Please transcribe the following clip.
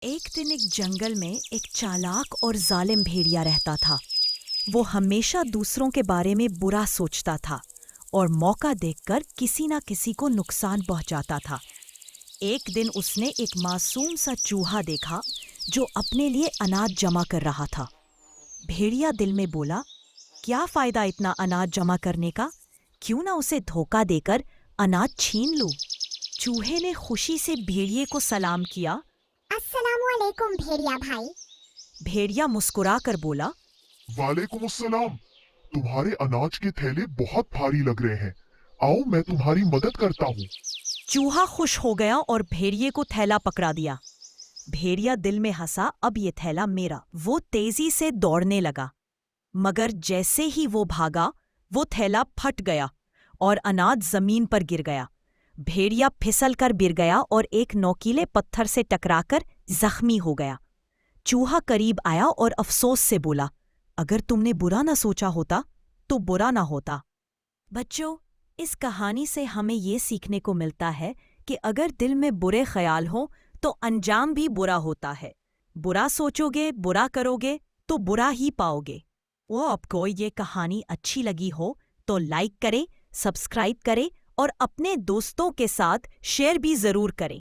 ایک دن ایک جنگل میں ایک چالاک اور ظالم بھیڑیا رہتا تھا۔ وہ ہمیشہ دوسروں کے بارے میں برا سوچتا تھا اور موقع دیکھ کر کسی نہ کسی کو نقصان پہنچاتا تھا۔ ایک دن اس نے ایک معصوم سا چوہا دیکھا جو اپنے لیے اناج جمع کر رہا تھا۔ بھیڑیا دل میں بولا، کیا فائدہ اتنا اناج جمع کرنے کا؟ کیوں نہ اسے دھوکہ دے کر اناج چھین لوں۔ چوہے نے خوشی سے بھیڑیے کو سلام کیا۔ السلام علیکم بھیڑیا بھائی۔ بھیڑیا مسکرا کر بولا، وعلیکم السلام۔ تمہارے اناج کے تھیلے بہت بھاری لگ رہے ہیں، آؤ میں تمہاری مدد کرتا ہوں۔ چوہا خوش ہو گیا اور بھیڑیے کو تھیلا پکڑا دیا۔ بھیڑیا دل میں ہنسا، اب یہ تھیلا میرا۔ وہ تیزی سے دوڑنے لگا، مگر جیسے ہی وہ بھاگا وہ تھیلا پھٹ گیا اور اناج زمین پر گر گیا۔ بھیڑیا پھسل کر گر گیا اور ایک نوکیلے پتھر سے ٹکرا کر زخمی ہو گیا۔ چوہا قریب آیا اور افسوس سے بولا، اگر تم نے برا نہ سوچا ہوتا تو برا نہ ہوتا۔ بچوں، اس کہانی سے ہمیں یہ سیکھنے کو ملتا ہے کہ اگر دل میں برے خیال ہوں تو انجام بھی برا ہوتا ہے۔ برا سوچو گے، برا کرو گے تو برا ہی پاؤ گے۔ وہ آپ کو یہ کہانی اچھی لگی ہو تو لائک کریں، سبسکرائب کریں اور اپنے دوستوں کے ساتھ شیئر بھی ضرور کریں۔